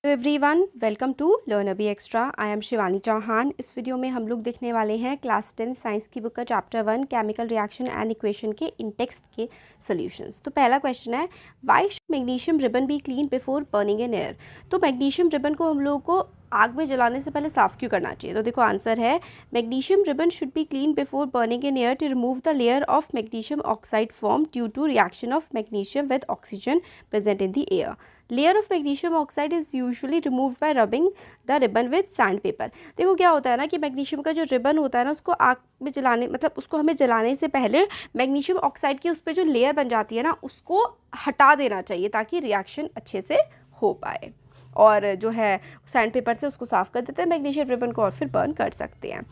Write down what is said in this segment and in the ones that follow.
Everyone welcome to learn अभी extra. I am Shivani Chauhan. इस video में हम लोग देखने वाले हैं क्लास 10 साइंस की बुक का chapter 1 chemical reaction and equation के इन टेक्स्ट के सॉल्यूशंस। तो पहला क्वेश्चन है, why should magnesium ribbon be clean before burning in air. तो मैग्नीशियम रिबन को हम लोगों को आग में जलाने से पहले साफ़ क्यों करना चाहिए? तो देखो आंसर है, magnesium ribbon should be clean before burning in air to remove the layer of magnesium oxide form due to reaction of magnesium with oxygen present in the air. Layer of magnesium oxide is usually remove by rubbing the ribbon with sand paper. देखो क्या होता है ना कि magnesium का जो ribbon होता है ना, उसको आग में जलाने मतलब उसको हमें जलाने से पहले मैग्नीशियम ऑक्साइड की उस पर जो लेयर बन जाती है ना, उसको हटा देना चाहिए ताकि रिएक्शन अच्छे से हो पाए। और जो है सैंड पेपर से उसको साफ़ कर देते हैं मैग्नीशियम रिबन को और फिर बर्न कर सकते हैं।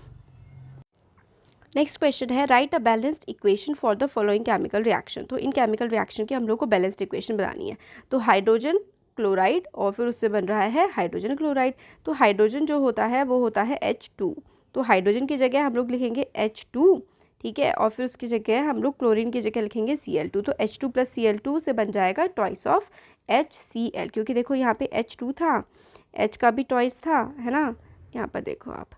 नेक्स्ट क्वेश्चन है, right a balanced equation for the following chemical reaction. तो इन केमिकल रिएक्शन की हम लोग को बैलेंस्ड इक्वेशन बनानी है। तो हाइड्रोजन क्लोराइड और फिर उससे बन रहा है हाइड्रोजन क्लोराइड। तो हाइड्रोजन जो होता है वो होता है H2। तो हाइड्रोजन की जगह हम लोग लिखेंगे H2, ठीक है, और फिर उसकी जगह हम लोग क्लोरीन की जगह लिखेंगे Cl2। तो H2 + Cl2 से बन जाएगा ट्वाइस ऑफ HCl, क्योंकि देखो यहाँ पे H2 था, H का भी ट्वाइस था, है ना। यहाँ पर देखो आप,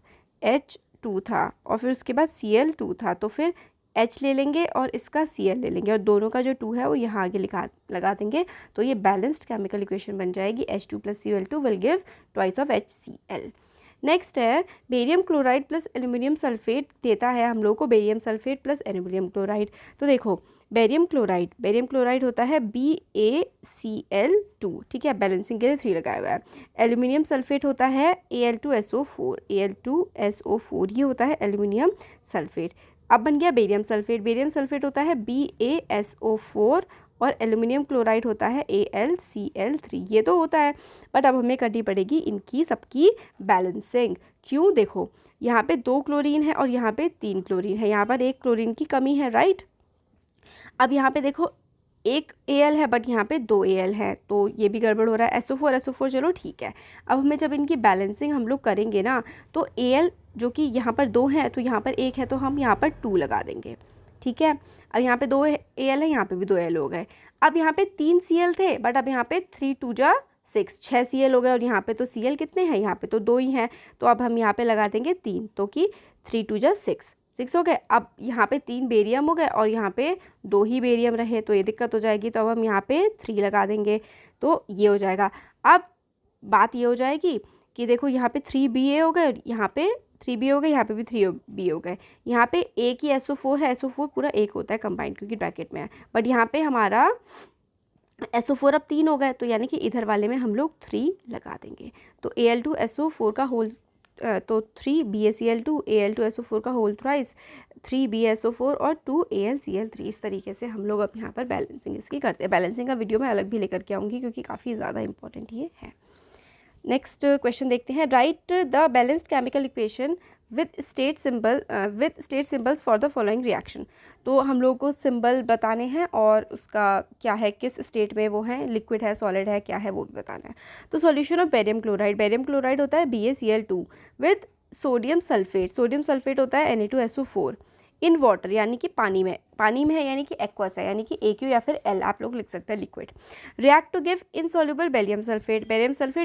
H2 था और फिर उसके बाद Cl2 था, तो फिर H ले लेंगे और इसका Cl ले लेंगे और दोनों का जो 2 है वो यहाँ आगे लगा देंगे। तो ये बैलेंस्ड केमिकल इक्वेशन बन जाएगी। H2 + Cl2 will give twice of HCl। Next है, barium chloride plus aluminium sulphate देता है हम लोग को barium sulphate plus aluminium chloride. तो देखो बेरियम क्लोराइड होता है BaCl2, ठीक है, बैलेंसिंग के लिए 3 लगाया हुआ है। एल्यूमिनियम सल्फेट होता है Al2SO4, ये होता है एल्यूमिनियम सल्फेट। अब बन गया बेरियम सल्फेट होता है BaSO4 और एल्यूमिनियम क्लोराइड होता है AlCl3। ये तो होता है, बट अब हमें करनी पड़ेगी इनकी सबकी बैलेंसिंग। क्यों? देखो यहाँ पे 2 क्लोरीन है और यहाँ पे 3 क्लोरीन है, यहाँ पर 1 क्लोरीन की कमी है, राइट। अब यहाँ पे देखो एक Al है बट यहाँ पे 2 Al है, तो ये भी गड़बड़ हो रहा है। SO4 चलो ठीक है। अब हमें जब इनकी बैलेंसिंग हम लोग करेंगे ना, तो Al जो कि यहाँ पर 2 है तो यहाँ पर 1 है, तो हम यहाँ पर 2 लगा देंगे, ठीक है। अब यहाँ पे 2 Al है, यहाँ पे भी 2 Al हो गए। अब यहाँ पे 3 Cl थे बट अब यहाँ पे 3 2 जा 6, 6 Cl हो गए और यहाँ पे तो Cl कितने हैं, यहाँ पे तो 2 ही हैं, तो अब हम यहाँ पे लगा देंगे 3, तो कि 3 2 जा 6 हो गए। अब यहाँ पे 3 बेरियम हो गए और यहाँ पे 2 ही बेरियम रहे, तो ये दिक्कत हो जाएगी, तो अब हम यहाँ पे 3 लगा देंगे, तो ये हो जाएगा। अब बात ये हो जाएगी कि देखो यहाँ पे 3Ba हो गए, यहाँ पे 3B हो गए, यहाँ पे भी 3B हो गए। यहाँ पे एक ही SO4 है, SO4 पूरा एक होता है कंबाइंड क्योंकि ब्रैकेट में है, बट यहाँ पे हमारा SO4 अब 3 हो गए, तो यानी कि इधर वाले में हम लोग 3 लगा देंगे। तो Al2SO4 का होल तो 3BaCl2 Al2SO4 का होल थ्राइस 3BaSO4 और 2AlCl3। इस तरीके से हम लोग अब यहाँ पर बैलेंसिंग इसकी करते हैं। बैलेंसिंग का वीडियो मैं अलग भी लेकर के आऊँगी क्योंकि काफ़ी ज़्यादा इंपॉर्टेंट ये है। नेक्स्ट क्वेश्चन देखते हैं, right the balanced chemical equation with state symbols for the following reaction. तो हम लोग को सिंबल बताने हैं और उसका क्या है, किस स्टेट में वो है, लिक्विड है, सॉलिड है, क्या है, वो भी बताना है। तो सॉल्यूशन ऑफ बेरियम क्लोराइड होता है BaCl2 विद सोडियम सल्फेट होता है Na2SO4 इन वाटर, यानी कि पानी में है, यानी कि एक्वस है, यानी कि AQ या फिर L आप लोग लिख सकते हैं, liquid. React to give insoluble barium sulphate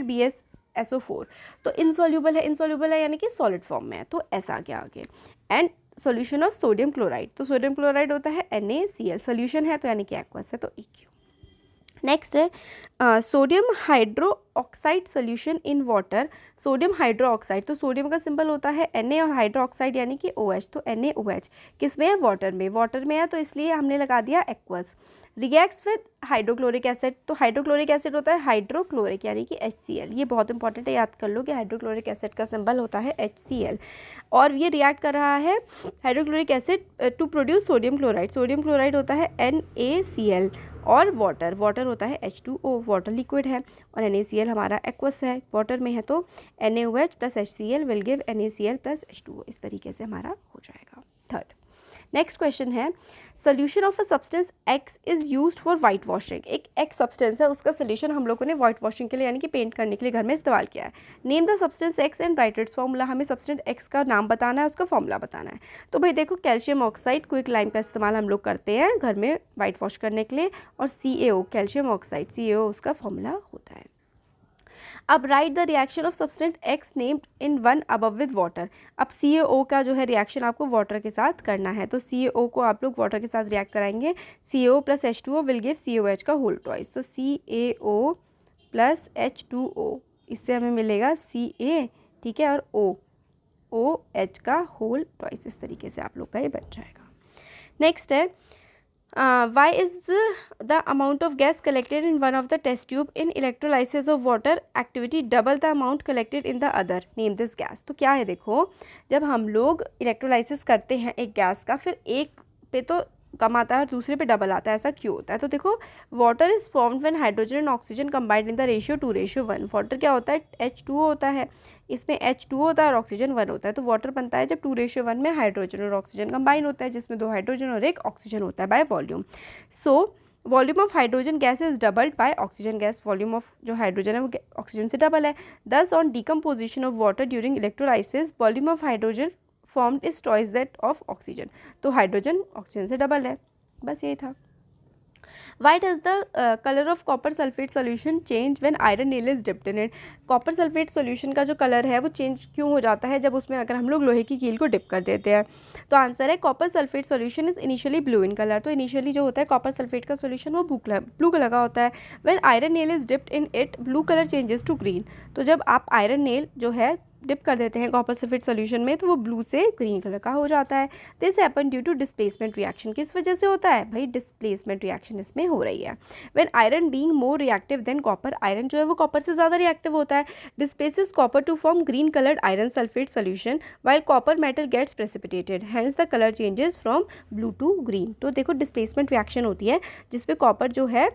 BaSO4। तो इनसॉल्युबल है यानी कि सॉलिड फॉर्म में है, तो ऐसा आ गया आगे। And solution of sodium chloride, तो सोडियम क्लोराइड होता है NaCl, सोल्यूशन है तो यानी कि एक्वस है, तो EQ। नेक्स्ट है sodium hydro oxide solution in water. Sodium hydro oxide, तो सोडियम का सिंबल होता है Na और हाइड्रो ऑक्साइड यानी कि OH, तो NaOH किस में है, वाटर में है, तो इसलिए हमने लगा दिया aqueous. Reacts with hydrochloric acid, तो हाइड्रोक्लोरिक एसिड होता है हाइड्रोक्लोरिक यानी कि HCl। ये बहुत इंपॉर्टेंट है, याद कर लो कि हाइड्रोक्लोरिक एसिड का सिंबल होता है HCl और ये रिएक्ट कर रहा है hydrochloric acid to produce sodium chloride होता है NaCl और वाटर होता है H2O, वाटर लिक्विड है और NaCl हमारा एक्वस है, वाटर में है, तो NaOH + HCl will give NaCl + H2O। इस तरीके से हमारा हो जाएगा। थर्ड नेक्स्ट क्वेश्चन है, solution of a substance X is used for white washing. एक X सब्सटेंस है, उसका सोल्यूशन हम लोगों ने वाइट वॉशिंग के लिए यानी कि पेंट करने के लिए घर में इस्तेमाल किया है। Name the substance X and right it's formula. हमें सब्सटेंस X का नाम बताना है, उसका फॉर्मूला बताना है। तो भाई देखो, कैल्शियम ऑक्साइड क्विक लाइम का इस्तेमाल हम लोग करते हैं घर में वाइट वॉश करने के लिए, और CaO कैल्शियम ऑक्साइड CaO उसका फॉर्मूला होता है। अब right the reaction of substance x named in one above with water. अब CaO का जो है रिएक्शन आपको वाटर के साथ करना है, तो CaO को आप लोग वाटर के साथ रिएक्ट कराएंगे। CaO plus H2O will give COH का होल ट्वाइस, तो CaO प्लस H2O, इससे हमें मिलेगा Ca, ठीक है, और OH का होल ट्वाइस। इस तरीके से आप लोग का ये बन जाएगा। नेक्स्ट है why is the amount of gas collected in one of the test tube in electrolysis of water activity double the amount collected in the other, name this gas। तो क्या है, देखो जब हम लोग इलेक्ट्रोलाइसिस करते हैं एक गैस का, फिर एक पे तो कम आता है और दूसरे पे डबल आता है, ऐसा क्यों होता है? तो देखो water is formed when hydrogen and oxygen combined in the ratio 2:1। Water क्या होता है? H2O होता है, इसमें H2O होता है और ऑक्सीजन 1 होता है। तो वाटर बनता है जब 2:1 में हाइड्रोजन और ऑक्सीजन कंबाइन होता है, जिसमें 2 हाइड्रोजन और 1 ऑक्सीजन होता है by volume. So volume of hydrogen gas is doubled by oxygen gas. Volume of जो हाइड्रोजन है वो ऑक्सीजन से डबल है। दस on decomposition of water during electrolysis volume of hydrogen formed is twice that of oxygen. तो hydrogen oxygen से double है, बस यही था। Why does the color of copper sulfate solution change when iron nail is dipped in it? Copper sulphate solution का जो colour है वो चेंज क्यों हो जाता है जब उसमें अगर हम लोग लोहे की कील को डिप कर देते हैं? तो आंसर है copper sulphate solution is initially blue in colour. तो इनिशियली जो होता है कॉपर सल्फेट का सॉल्यूशन वो ब्लू कलर का होता है। When iron nail is dipped in it blue colour changes to green. तो जब आप आयरन नेल जो है डिप कर देते हैं कॉपर सल्फेट सॉल्यूशन में तो वो ब्लू से ग्रीन कलर का हो जाता है। This happen due to displacement reaction. किस वजह से होता है भाई? डिस्प्लेसमेंट रिएक्शन इसमें हो रही है। When iron being more reactive than copper, iron जो है वो कॉपर से ज़्यादा रिएक्टिव होता है, displaces copper to form green coloured iron sulphate solution while copper metal gets precipitated, hence the colour changes from blue to green. तो देखो displacement reaction होती है जिसपे कॉपर जो है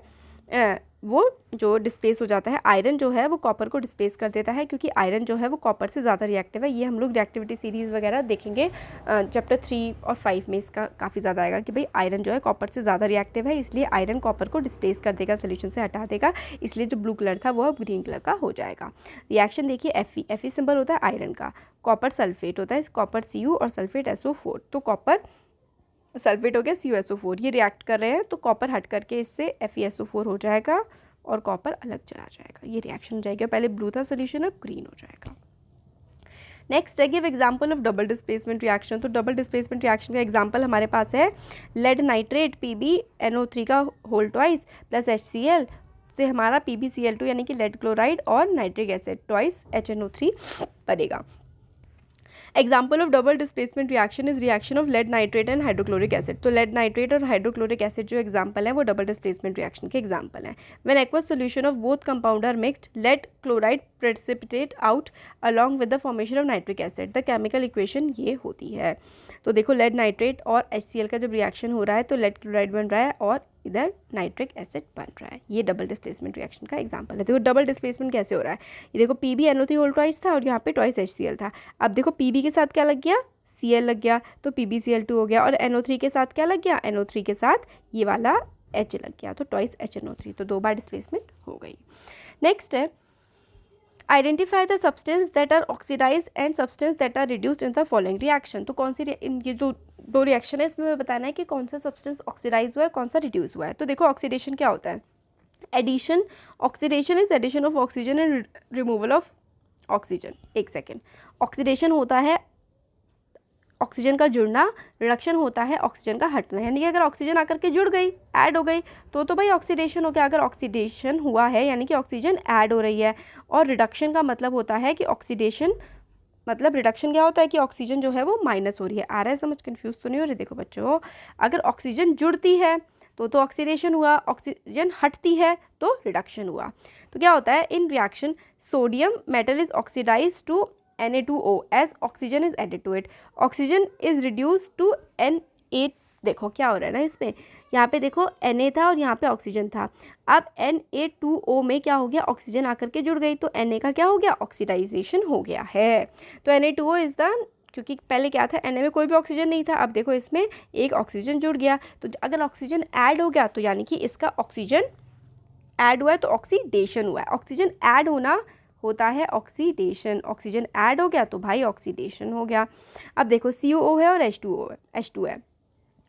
वो जो डिस्प्लेस हो जाता है, आयरन जो है वो कॉपर को डिस्प्लेस कर देता है क्योंकि आयरन जो है वो कॉपर से ज़्यादा रिएक्टिव है। ये हम लोग रिएक्टिविटी सीरीज़ वगैरह देखेंगे चैप्टर 3 और 5 में, इसका काफ़ी ज़्यादा आएगा कि भाई आयरन जो है कॉपर से ज़्यादा रिएक्टिव है, इसलिए आयरन कॉपर को डिस्प्लेस कर देगा, सोल्यूशन से हटा देगा, इसलिए जो ब्लू कलर था वो अब ग्रीन कलर का हो जाएगा। रिएक्शन देखिए Fe सिंबल होता है आयरन का, कॉपर सल्फेट होता है, कॉपर Cu और सल्फेट SO4। तो कॉपर सल्फेट हो गया CuSO4, ये रिएक्ट कर रहे हैं तो कॉपर हट करके इससे FeSO4 हो जाएगा और कॉपर अलग चला जाएगा। ये रिएक्शन हो जाएगा, पहले ब्लू था सोल्यूशन अब ग्रीन हो जाएगा। नेक्स्ट है give example of double displacement reaction. तो डबल डिस्प्लेसमेंट रिएक्शन का एग्जांपल हमारे पास है लेड नाइट्रेट PbNO3 का होल ट्वाइस प्लस HCl से हमारा PbCl2 यानी कि लेड क्लोराइड और नाइट्रिक एसिड ट्वाइस HNO3 बनेगा। Example of double displacement reaction is reaction of lead nitrate and hydrochloric acid. तो लेड नाइट्रेट और हाइड्रोक्लोरिक एसिड जो एग्जाम्पल है वो डबल डिस्प्लेसमेंट रिएक्शन के एग्जाम्पल हैं। When aqueous solution of both compound are mixed lead chloride precipitate out along with the formation of nitric acid. The chemical equation ये होती है। तो देखो लेड नाइट्रेट और HCl का जब रिएक्शन हो रहा है तो लेड क्लोराइड बन रहा है और इधर नाइट्रिक एसिड बन रहा है। ये डबल डिस्प्लेसमेंट रिएक्शन का एग्जांपल है। देखो डबल डिस्प्लेसमेंट कैसे हो रहा है, ये देखो PbNO3 होल ट्वाइस था और यहाँ पे ट्वाइस HCl था। अब देखो Pb के साथ क्या लग गया? Cl लग गया, तो PbCl2 हो गया, और NO3 के साथ क्या लग गया? NO3 के साथ ये वाला H लग गया, तो ट्वाइस HNO3, तो 2 बार डिस्प्लेसमेंट हो गई। नेक्स्ट है identify the substance that are oxidise and substance that are reduced in the following reaction. तो कौन सी ये जो 2 रिएक्शन है इसमें हमें बताना है कि कौन सा सब्सटेंस ऑक्सीडाइज हुआ है, कौन सा रिड्यूस हुआ है। तो देखो ऑक्सीडेशन क्या होता है? Addition, oxidation is addition of oxygen and removal of oxygen. एक सेकेंड, ऑक्सीडेशन होता है ऑक्सीजन का जुड़ना, रिडक्शन होता है ऑक्सीजन का हटना। यानी कि अगर ऑक्सीजन आकर के जुड़ गई, ऐड हो गई, तो भाई ऑक्सीडेशन हो गया। अगर ऑक्सीडेशन हुआ है यानी कि ऑक्सीजन ऐड हो रही है, और रिडक्शन का मतलब होता है कि ऑक्सीडेशन मतलब रिडक्शन क्या होता है कि ऑक्सीजन जो है वो माइनस हो रही है। आ रहा है समझ? कंफ्यूज तो नहीं हो रही? देखो बच्चों, अगर ऑक्सीजन जुड़ती है तो ऑक्सीडेशन हुआ, ऑक्सीजन हटती है तो रिडक्शन हुआ। तो क्या होता है in reaction sodium metal is oxidise to Na2O as oxygen is added to it. Oxygen is reduced to Na। देखो क्या हो रहा है ना इसमें, यहाँ पे देखो Na था और यहाँ पे ऑक्सीजन था। अब Na2O में क्या हो गया? ऑक्सीजन आकर के जुड़ गई, तो Na का क्या हो गया? ऑक्सीडाइजेशन हो गया है। तो Na2O इज द, क्योंकि पहले क्या था Na में कोई भी ऑक्सीजन नहीं था, अब देखो इसमें एक ऑक्सीजन जुड़ गया। तो अगर ऑक्सीजन ऐड हो गया तो यानी कि इसका ऑक्सीजन ऐड हुआ है तो ऑक्सीडेशन हुआ है। ऑक्सीजन ऐड होना होता है ऑक्सीडेशन, ऑक्सीजन ऐड हो गया तो भाई ऑक्सीडेशन हो गया। अब देखो COO है और H2O है, H2 है।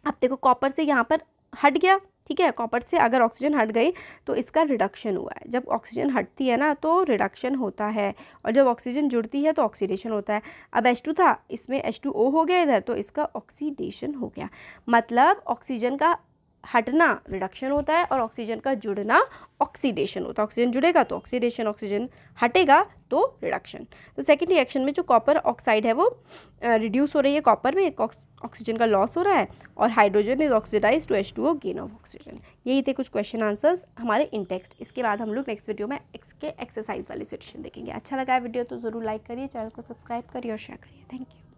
अब देखो कॉपर से यहाँ पर हट गया, ठीक है। कॉपर से अगर ऑक्सीजन हट गई तो इसका रिडक्शन हुआ है। जब ऑक्सीजन हटती है ना तो रिडक्शन होता है, और जब ऑक्सीजन जुड़ती है तो ऑक्सीडेशन होता है। अब H2 था, इसमें H2O हो गया इधर, तो इसका ऑक्सीडेशन हो गया। मतलब ऑक्सीजन का हटना रिडक्शन होता है और ऑक्सीजन का जुड़ना ऑक्सीडेशन होता है। ऑक्सीजन जुड़ेगा तो ऑक्सीडेशन, ऑक्सीजन हटेगा तो रिडक्शन। तो सेकेंड रिएक्शन में जो कॉपर ऑक्साइड है वो रिड्यूस हो रही है, कॉपर में ऑक्सीजन का लॉस हो रहा है, और hydrogen is oxidise to H2O, gain of oxygen. यही थे कुछ क्वेश्चन आंसर्स हमारे इन टेक्स्ट। इसके बाद हम लोग नेक्स्ट वीडियो में इसके एक्सरसाइज वाली सेक्शन देखेंगे। अच्छा लगा है वीडियो तो ज़रूर लाइक करिए, चैनल को सब्सक्राइब करिए और शेयर करिए। Thank you.